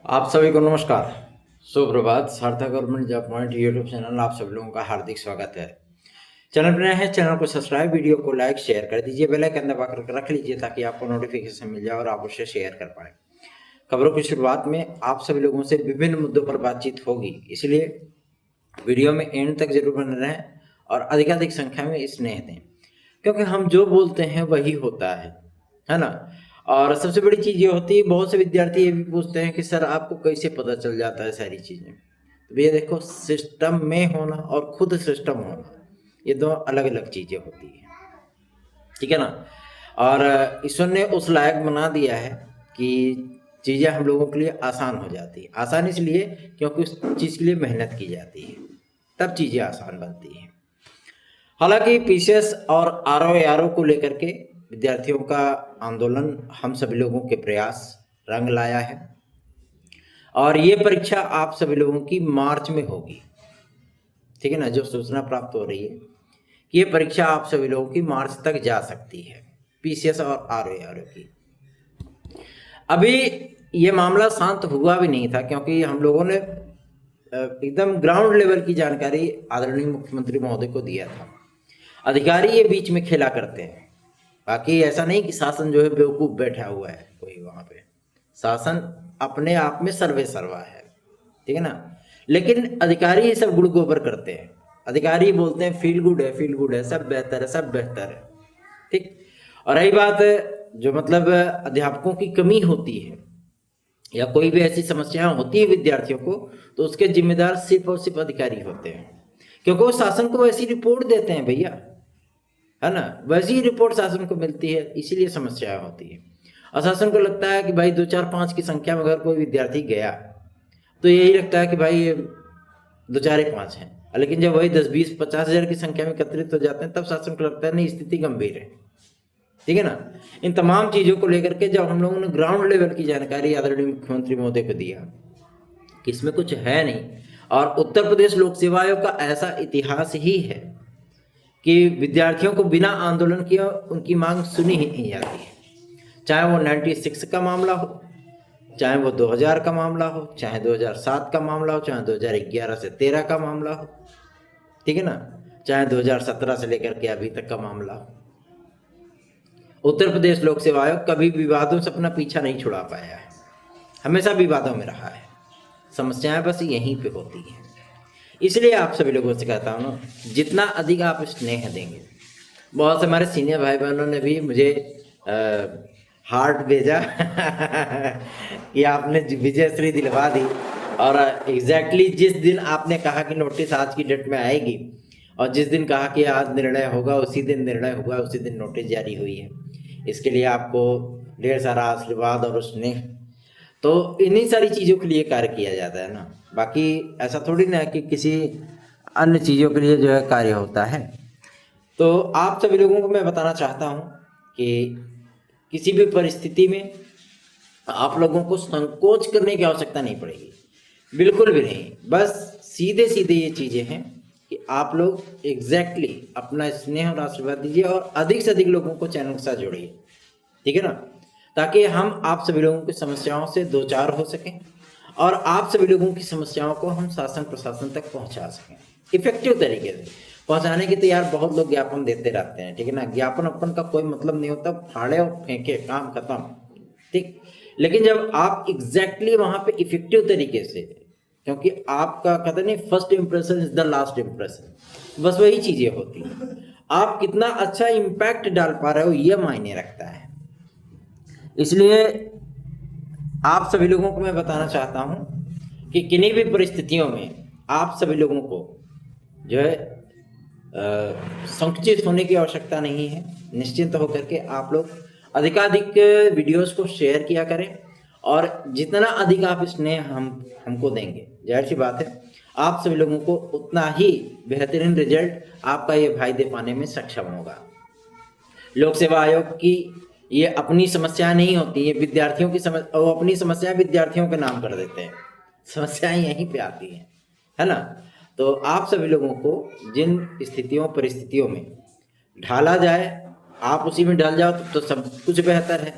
आप सभी को नमस्कार, सुप्रभात। सार्थक government job point YouTube channel आप सभी लोगों का हार्दिक स्वागत है। चैनल पर नए हैं, चैनल को सब्सक्राइब, वीडियो को लाइक शेयर कर दीजिए, बेल आइकन दबा कर रख लीजिए ताकि आपको नोटिफिकेशन मिल जाए और आप उसे शेयर कर पाए। खबरों की शुरुआत में आप सभी लोगों से विभिन्न मुद्दों पर बातचीत होगी, इसलिए वीडियो में एंड तक जरूर बने रहें और अधिकाधिक संख्या में स्नेह दें, क्योंकि हम जो बोलते हैं वही होता है ना। और सबसे बड़ी चीज़ ये होती है, बहुत से विद्यार्थी ये भी पूछते हैं कि सर आपको कैसे पता चल जाता है सारी चीज़ें। तो भैया देखो, सिस्टम में होना और खुद सिस्टम होना, ये दो अलग अलग चीज़ें होती हैं, ठीक है ना। और ईश्वर ने उस लायक बना दिया है कि चीज़ें हम लोगों के लिए आसान हो जाती है। आसान इसलिए क्योंकि उस चीज़ के लिए मेहनत की जाती है, तब चीज़ें आसान बनती हैं। हालांकि पीसीएस और आरओ को लेकर के विद्यार्थियों का आंदोलन हम सभी लोगों के प्रयास रंग लाया है और ये परीक्षा आप सभी लोगों की मार्च में होगी, ठीक है ना। जो सूचना प्राप्त हो रही है कि ये परीक्षा आप सभी लोगों की मार्च तक जा सकती है, पीसीएस और आरओ की। अभी ये मामला शांत हुआ भी नहीं था, क्योंकि हम लोगों ने एकदम ग्राउंड लेवल की जानकारी आदरणीय मुख्यमंत्री महोदय को दिया था। अधिकारी ये बीच में खेला करते हैं, बाकी ऐसा नहीं कि शासन जो है बेवकूफ़ बैठा हुआ है कोई वहाँ पे। शासन अपने आप में सर्वे सर्वा है, ठीक है ना। लेकिन अधिकारी ये सब गुड़ गोबर करते हैं। अधिकारी बोलते हैं फील गुड है, सब बेहतर है, सब बेहतर है, ठीक। और रही बात जो मतलब अध्यापकों की कमी होती है या कोई भी ऐसी समस्याएं होती है विद्यार्थियों को, तो उसके जिम्मेदार सिर्फ और सिर्फ अधिकारी होते हैं, क्योंकि वो शासन को ऐसी रिपोर्ट देते हैं भैया, है ना। वैसी ही रिपोर्ट शासन को मिलती है, इसीलिए समस्याएं होती है। और शासन को लगता है कि भाई 2 4 5 की संख्या में अगर कोई विद्यार्थी गया तो यही लगता है कि भाई 2 4 5 हैं, लेकिन जब वही 10 20 50 हज़ार की संख्या में एकत्रित हो जाते हैं तब शासन को लगता है नहीं, स्थिति गंभीर है, ठीक है ना। इन तमाम चीज़ों को लेकर के जब हम लोगों ने ग्राउंड लेवल की जानकारी आदरणीय मुख्यमंत्री महोदय को दिया कि इसमें कुछ है नहीं, और उत्तर प्रदेश लोक सेवा आयोग का ऐसा इतिहास ही है कि विद्यार्थियों को बिना आंदोलन किए उनकी मांग सुनी ही नहीं जाती है। चाहे वो 96 का मामला हो, चाहे वो 2000 का मामला हो, चाहे 2007 का मामला हो, चाहे 2011 से 13 का मामला हो, ठीक है ना, चाहे 2017 से लेकर के अभी तक का मामला हो। उत्तर प्रदेश लोक सेवा आयोग कभी विवादों से अपना पीछा नहीं छुड़ा पाया है, हमेशा विवादों में रहा है। समस्याएं बस यहीं पे होती हैं। इसलिए आप सभी लोगों से कहता हूँ ना, जितना अधिक आप स्नेह देंगे। बहुत से हमारे सीनियर भाई बहनों ने भी मुझे हार्ट भेजा कि आपने विजयश्री दिलवा दी, और एग्जैक्टली जिस दिन आपने कहा कि नोटिस आज की डेट में आएगी और जिस दिन कहा कि आज निर्णय होगा उसी दिन निर्णय हुआ, उसी दिन नोटिस जारी हुई है। इसके लिए आपको ढेर सारा आशीर्वाद और स्नेह। तो इन्हीं सारी चीज़ों के लिए कार्य किया जाता है ना, बाकी ऐसा थोड़ी ना है कि किसी अन्य चीज़ों के लिए जो है कार्य होता है। तो आप सभी लोगों को मैं बताना चाहता हूँ कि किसी भी परिस्थिति में आप लोगों को संकोच करने की आवश्यकता नहीं पड़ेगी, बिल्कुल भी नहीं। बस सीधे सीधे ये चीज़ें हैं कि आप लोग एग्जैक्टली अपना स्नेह और आशीर्वाद दीजिए और अधिक से अधिक लोगों को चैनल के साथ जोड़िए, ठीक है ना, ताकि हम आप सभी लोगों की समस्याओं से दो चार हो सकें और आप सभी लोगों की समस्याओं को हम शासन प्रशासन तक पहुंचा सकें इफेक्टिव तरीके से। पहुंचाने के तो यार बहुत लोग ज्ञापन देते रहते हैं, ठीक है ना। ज्ञापन अपन का कोई मतलब नहीं होता, फाड़े और फेंके, काम खत्म, ठीक। लेकिन जब आप एग्जैक्टली वहां पे इफेक्टिव तरीके से, क्योंकि आपका कहते नहीं first impression is the last impression, बस वही चीजें होती हैं। आप कितना अच्छा इम्पैक्ट डाल पा रहे हो ये मायने रखता है। इसलिए आप सभी लोगों को मैं बताना चाहता हूं कि किन्हीं भी परिस्थितियों में आप सभी लोगों को जो है संकुचित होने की आवश्यकता नहीं है। निश्चिंत होकर के आप लोग अधिकाधिक वीडियोस को शेयर किया करें, और जितना अधिक आप स्नेह हमको देंगे, जाहिर सी बात है आप सभी लोगों को उतना ही बेहतरीन रिजल्ट आपका ये भाई दे पाने में सक्षम होगा। लोक सेवा आयोग की ये अपनी समस्या नहीं होती है, विद्यार्थियों की समस्या, वो अपनी समस्या विद्यार्थियों के नाम कर देते हैं, समस्याएं यहीं पे आती हैं, है ना। तो आप सभी लोगों को जिन स्थितियों परिस्थितियों में ढाला जाए आप उसी में ढल जाओ तो सब कुछ बेहतर है।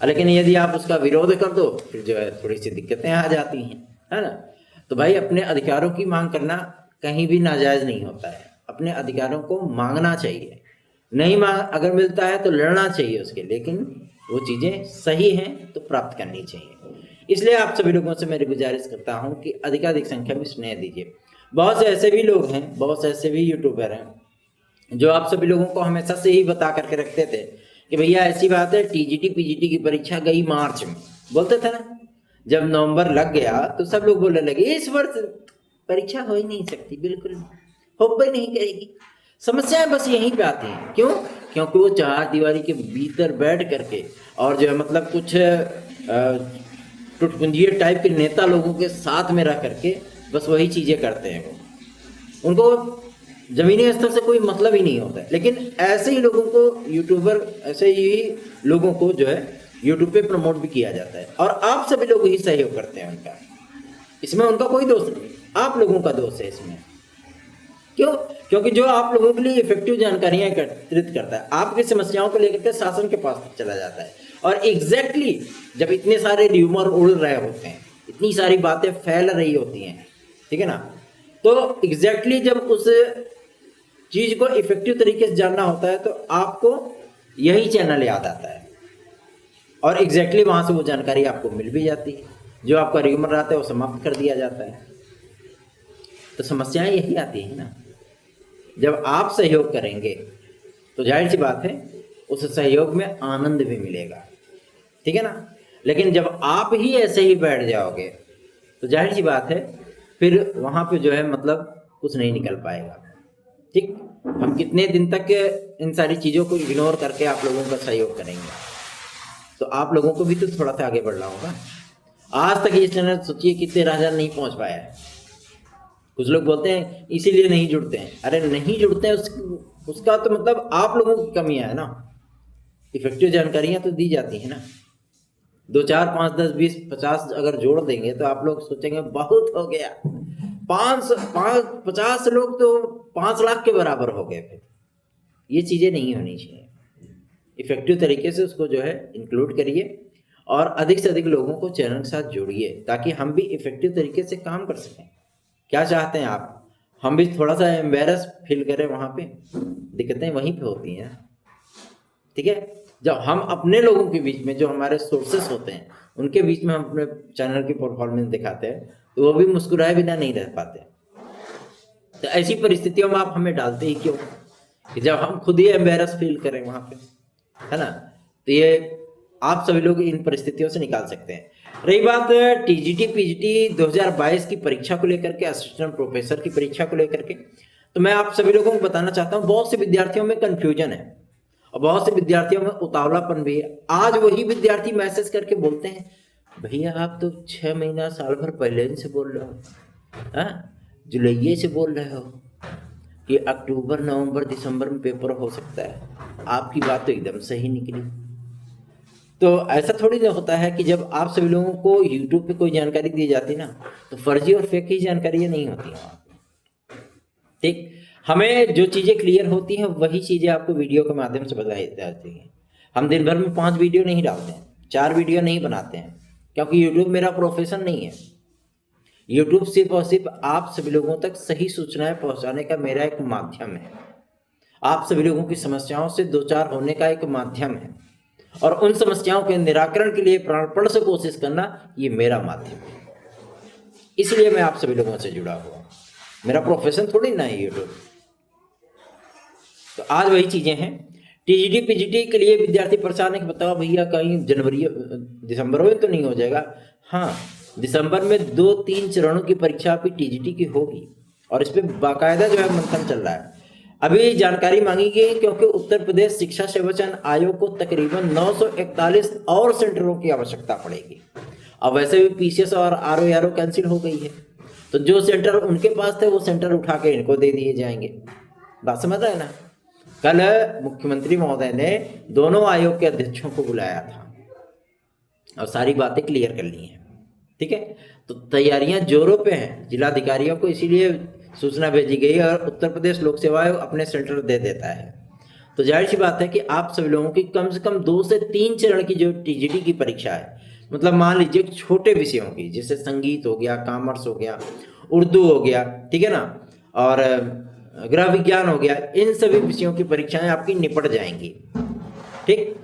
लेकिन यदि आप उसका विरोध कर दो फिर जो है थोड़ी सी दिक्कतें आ जाती हैं, है ना। तो भाई अपने अधिकारों की मांग करना कहीं भी नाजायज नहीं होता है, अपने अधिकारों को मांगना चाहिए, नहीं मांग अगर मिलता है तो लड़ना चाहिए उसके, लेकिन वो चीज़ें सही हैं तो प्राप्त करनी चाहिए। इसलिए आप सभी लोगों से मेरी गुजारिश करता हूँ कि अधिकाधिक संख्या में स्नेह दीजिए। बहुत से ऐसे भी लोग हैं, बहुत से ऐसे भी यूट्यूबर हैं जो आप सभी लोगों को हमेशा से ही बता करके रखते थे कि भैया ऐसी बात है, टीजीटी पीजीटी की परीक्षा गई मार्च में, बोलते थे ना। जब नवंबर लग गया तो सब लोग बोलने लगे इस वर्ष परीक्षा हो ही नहीं सकती, बिल्कुल हो भी नहीं करेगी। समस्याएं बस यहीं पे आती हैं, क्यों? क्योंकि वो चार दीवारी के भीतर बैठ करके और जो है मतलब कुछ टुटपुंजिये टाइप के नेता लोगों के साथ में रह करके बस वही चीज़ें करते हैं। वो उनको जमीनी स्तर से कोई मतलब ही नहीं होता है। लेकिन ऐसे ही लोगों को यूट्यूबर, ऐसे ही लोगों को जो है यूट्यूब पे प्रमोट भी किया जाता है और आप सभी लोग ही सहयोग करते हैं उनका। इसमें उनका कोई दोष नहीं, आप लोगों का दोष है इसमें। क्यों? क्योंकि जो आप लोगों के लिए इफेक्टिव जानकारियां एकत्रित करता है, आपकी समस्याओं को लेकर के शासन के पास चला जाता है। और एग्जैक्टली जब इतने सारे र्यूमर उड़ रहे होते हैं, इतनी सारी बातें फैल रही होती हैं, ठीक है ना, तो एग्जैक्टली जब उस चीज को इफेक्टिव तरीके से जानना होता है तो आपको यही चैनल याद आता है और एग्जैक्टली वहां से वो जानकारी आपको मिल भी जाती है। जो आपका र्यूमर रहता है वो समाप्त कर दिया जाता है। तो समस्याएं यही आती है ना। जब आप सहयोग करेंगे तो जाहिर सी बात है उस सहयोग में आनंद भी मिलेगा, ठीक है ना। लेकिन जब आप ही ऐसे ही बैठ जाओगे तो जाहिर सी बात है फिर वहां पे जो है मतलब कुछ नहीं निकल पाएगा, ठीक। हम कितने दिन तक इन सारी चीज़ों को इग्नोर करके आप लोगों का सहयोग करेंगे? तो आप लोगों को भी तो थोड़ा सा आगे बढ़ना होगा। आज तक ये चैनल सोचिए कितने राजा नहीं पहुंच पाया है। कुछ लोग बोलते हैं इसीलिए नहीं जुड़ते हैं। अरे नहीं जुड़ते हैं उसका तो मतलब आप लोगों की कमियां है ना। इफेक्टिव जानकारियां तो दी जाती है ना। 2 4 5 10 20 50 अगर जोड़ देंगे तो आप लोग सोचेंगे बहुत हो गया। 50 लोग तो 5 लाख के बराबर हो गए। फिर ये चीज़ें नहीं होनी चाहिए। इफेक्टिव तरीके से उसको जो है इंक्लूड करिए और अधिक से अधिक लोगों को चैनल के साथ जोड़िए ताकि हम भी इफेक्टिव तरीके से काम कर सकें। क्या चाहते हैं आप? हम भी थोड़ा सा एम्बेरस फील करें। वहाँ पे दिक्कतें वहीं पे होती हैं, ठीक है। जब हम अपने लोगों के बीच में, जो हमारे सोर्सेस होते हैं, उनके बीच में हम अपने चैनल की परफॉर्मेंस दिखाते हैं तो वो भी मुस्कुराए बिना नहीं रह पाते। तो ऐसी परिस्थितियों में आप हमें डालते ही क्यों कि जब हम खुद ही एम्बेरस फील करें वहाँ पे, है ना। तो ये आप सभी लोग इन परिस्थितियों से निकाल सकते हैं। रही बात टीजीटी पीजीटी 2022 की परीक्षा को लेकर के, असिस्टेंट प्रोफेसर की परीक्षा को लेकर के, तो मैं आप सभी लोगों को बताना चाहता हूँ बहुत से विद्यार्थियों में कंफ्यूजन है और बहुत से विद्यार्थियों में उतावलापन भी है। आज वही विद्यार्थी मैसेज करके बोलते हैं भैया आप तो 6 महीना साल भर पहले से बोल रहे हो, जुलाई से बोल रहे हो कि अक्टूबर नवंबर दिसंबर में पेपर हो सकता है। आपकी बात तो एकदम सही निकली। तो ऐसा थोड़ी ना होता है कि जब आप सभी लोगों को यूट्यूब पे कोई जानकारी दी जाती ना तो फर्जी और फेक ही जानकारी नहीं होती हैं, ठीक। हमें जो चीज़ें क्लियर होती हैं वही चीज़ें आपको वीडियो के माध्यम से बताई जाती हैं। हम दिन भर में 5 वीडियो नहीं डालते हैं, 4 वीडियो नहीं बनाते हैं, क्योंकि यूट्यूब मेरा प्रोफेशन नहीं है। यूट्यूब सिर्फ और सिर्फ आप सभी लोगों तक सही सूचनाएं पहुंचाने का मेरा एक माध्यम है। आप सभी लोगों की समस्याओं से दो चार होने का एक माध्यम है और उन समस्याओं के निराकरण के लिए प्राणपण से कोशिश करना ये मेरा माध्यम है। इसलिए मैं आप सभी लोगों से जुड़ा हुआ। मेरा प्रोफेशन थोड़ी ना है यूट्यूब। तो आज वही चीजें हैं। टीजीटी पीजीटी के लिए विद्यार्थी परेशान है कि बताओ भैया कहीं जनवरी दिसंबर में तो नहीं हो जाएगा? हाँ, दिसंबर में 2-3 चरणों की परीक्षा आपकी टीजीटी की होगी और इस पर बाकायदा जो है मंथन चल रहा है। अभी जानकारी मांगी गई क्योंकि उत्तर प्रदेश शिक्षा सेवा चयन आयोग को तकरीबन 941 और सेंटरों की आवश्यकता पड़ेगी। अब वैसे भी पीसीएस और आरओ कैंसिल हो गई है, तो जो सेंटर उनके पास थे वो सेंटर उठा के इनको दे दिए जाएंगे। बात समझ रहे हैं ना। कल मुख्यमंत्री महोदय ने दोनों आयोग के अध्यक्षों को बुलाया था और सारी बातें क्लियर कर ली हैं, ठीक है। तो तैयारियां जोरों पे हैं। जिलाधिकारियों को इसीलिए सूचना भेजी गई और उत्तर प्रदेश लोक सेवा आयोग अपने सेंटर दे देता है। तो जाहिर सी बात है कि आप सभी लोगों की कम से कम 2 से 3 चरण की जो टीजीटी की परीक्षा है, मतलब मान लीजिए छोटे विषयों की, जैसे संगीत हो गया, कॉमर्स हो गया, उर्दू हो गया, ठीक है ना, और गृह विज्ञान हो गया, इन सभी विषयों की परीक्षाएं आपकी निपट जाएंगी। ठीक,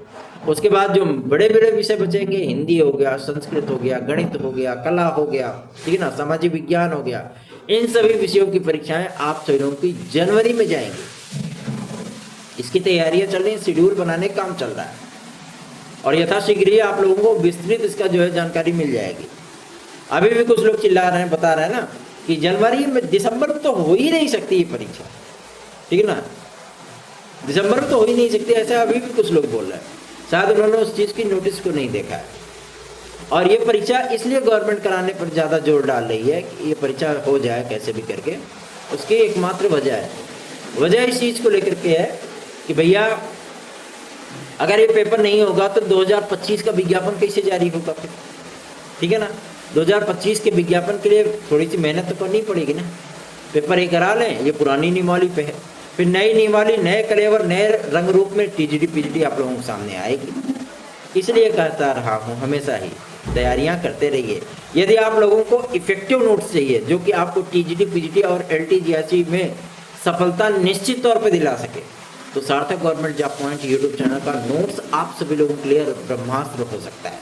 उसके बाद जो बड़े बड़े विषय बचेंगे, हिंदी हो गया, संस्कृत हो गया, गणित हो गया, कला हो गया, ठीक है ना, सामाजिक विज्ञान हो गया, इन सभी विषयों की परीक्षाएं आप सभी लोगों की जनवरी में जाएंगी। इसकी तैयारियां चल रही हैं, शेड्यूल बनाने का काम चल रहा है, और यथाशीघ्र ही आप लोगों को विस्तृत इसका जो है जानकारी मिल जाएगी। अभी भी कुछ लोग चिल्ला रहे हैं, बता रहे हैं ना कि जनवरी में, दिसंबर में तो हो ही नहीं सकती ये परीक्षा, ठीक है ना, दिसंबर में तो हो ही नहीं सकती, ऐसा अभी भी कुछ लोग बोल रहे हैं। शायद उन्होंने उस चीज़ की नोटिस को नहीं देखा है। और ये परीक्षा इसलिए गवर्नमेंट कराने पर ज़्यादा जोर डाल रही है कि ये परीक्षा हो जाए कैसे भी करके। उसकी एकमात्र वजह है, वजह इस चीज़ को लेकर के है कि भैया अगर ये पेपर नहीं होगा तो 2025 का विज्ञापन कैसे जारी होगा फिर, ठीक है ना। 2025 के विज्ञापन के लिए थोड़ी सी मेहनत तो करनी पड़ेगी ना। पेपर ये करा लें, ये पुरानी नियमावली पे है, फिर नई नियमावली, नए कलेवर, नए रंग रूप में टीजीटी पीजीटी आप लोगों के सामने आएगी। इसलिए कहता रहा हूँ हमेशा ही तैयारियाँ करते रहिए। यदि आप लोगों को इफेक्टिव नोट्स चाहिए जो कि आपको टीजीटी पीजीटी और एलटीजीएससी में सफलता निश्चित तौर पर दिला सके, तो सार्थक government job point YouTube channel का नोट्स आप सभी लोगों के लिए ब्रह्मास्त्र हो सकता है।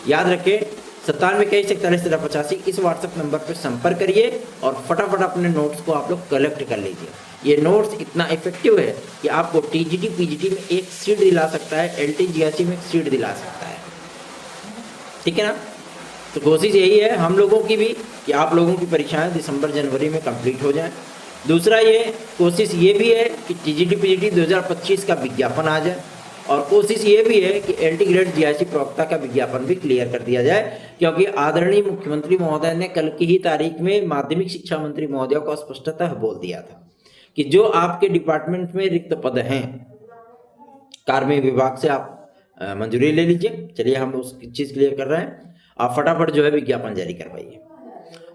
याद रखें, 97 इस व्हाट्सएप नंबर पर संपर्क करिए और फटाफट अपने नोट्स को आप लोग कलेक्ट कर लीजिए। ये नोट्स इतना इफेक्टिव है कि आपको टीजीटी पीजीटी में एक सीट दिला सकता है, एलटीजीएससी में एक सीट दिला सकता है, ठीक है ना। तो कोशिश यही है हम लोगों की भी कि आप लोगों की परीक्षाएं दिसंबर जनवरी में कंप्लीट हो जाएं। दूसरा ये कोशिश ये भी है कि टीजीटी पीजीटी 2025 का विज्ञापन आ जाए, और कोशिश ये भी है कि एलटी ग्रेड जीआईसी प्रवक्ता का विज्ञापन भी क्लियर कर दिया जाए, क्योंकि आदरणीय मुख्यमंत्री महोदय ने कल की ही तारीख में माध्यमिक शिक्षा मंत्री महोदय को स्पष्टतः बोल दिया था कि जो आपके डिपार्टमेंट में रिक्त पद हैं, कार्मिक विभाग से आप मंजूरी ले लीजिए। चलिए हम उस चीज़ क्लियर कर रहे हैं, आप फटाफट जो है विज्ञापन जारी करवाइए।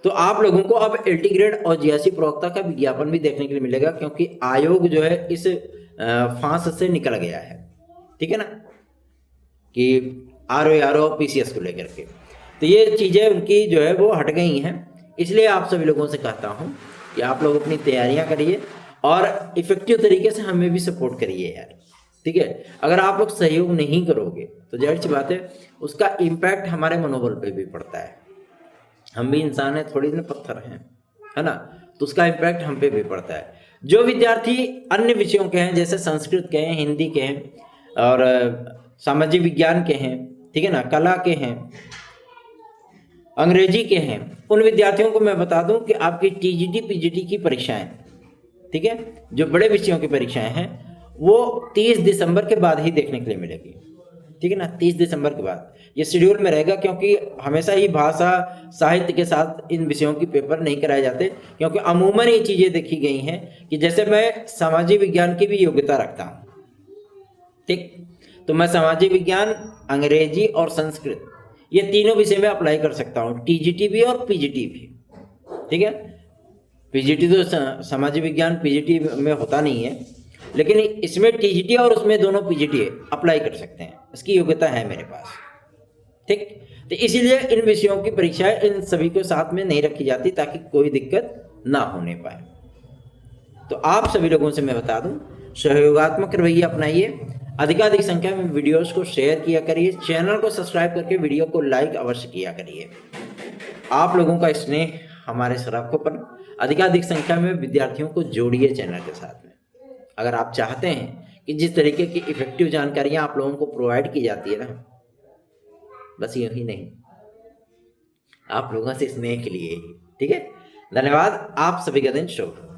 तो आप लोगों को अब एलटी ग्रेड और जीआईसी प्रवक्ता का विज्ञापन भी देखने के लिए मिलेगा, क्योंकि आयोग जो है इस फांस से निकल गया है, ठीक है ना, कि आरओ पीसीएस को लेकर के। तो ये चीज़ें उनकी जो है वो हट गई हैं। इसलिए आप सभी लोगों से कहता हूँ कि आप लोग अपनी तैयारियां करिए और इफेक्टिव तरीके से हमें भी सपोर्ट करिए यार, ठीक है। अगर आप लोग सहयोग नहीं करोगे तो जाहिर सी बात है उसका इम्पैक्ट हमारे मनोबल पे भी पड़ता है। हम भी इंसान हैं, थोड़ी ना पत्थर हैं, है ना, तो उसका इम्पैक्ट हम पे भी पड़ता है। जो विद्यार्थी अन्य विषयों के हैं, जैसे संस्कृत के हैं, हिंदी के हैं और सामाजिक विज्ञान के हैं, ठीक है ना, कला के हैं, अंग्रेजी के हैं, उन विद्यार्थियों को मैं बता दूं कि आपकी टीजीटी पीजीटी की परीक्षाएं, ठीक है, जो बड़े विषयों की परीक्षाएं हैं वो 30 दिसंबर के बाद ही देखने के लिए मिलेगी, ठीक है ना। 30 दिसंबर के बाद ये शेड्यूल में रहेगा, क्योंकि हमेशा ही भाषा साहित्य के साथ इन विषयों की पेपर नहीं कराए जाते, क्योंकि अमूमन ये चीज़ें देखी गई हैं कि जैसे मैं सामाजिक विज्ञान की भी योग्यता रखता हूँ, ठीक, तो मैं सामाजिक विज्ञान, अंग्रेजी और संस्कृत, ये तीनों विषय में अप्लाई कर सकता हूँ, टीजीटी भी और पीजीटी भी, ठीक है। पीजीटी तो सामाजिक विज्ञान पीजीटी में होता नहीं है, लेकिन इसमें टीजीटी और उसमें दोनों पीजीटी अप्लाई कर सकते हैं, इसकी योग्यता है मेरे पास, ठीक। तो इसीलिए इन विषयों की परीक्षाएं इन सभी को साथ में नहीं रखी जाती ताकि कोई दिक्कत ना होने पाए। तो आप सभी लोगों से मैं बता दूं, सहयोगात्मक रवैया अपनाइए, अधिकाधिक संख्या में वीडियोस को शेयर किया करिए, चैनल को सब्सक्राइब करके वीडियो को लाइक अवश्य किया करिए। आप लोगों का स्नेह हमारे सराखों, अधिकाधिक संख्या में विद्यार्थियों को जोड़िए चैनल के साथ में। अगर आप चाहते हैं कि जिस तरीके की इफेक्टिव जानकारियां आप लोगों को प्रोवाइड की जाती है ना, बस यही नहीं, आप लोगों से स्नेह के लिए ही, ठीक है। धन्यवाद, आप सभी का दिन शुभ।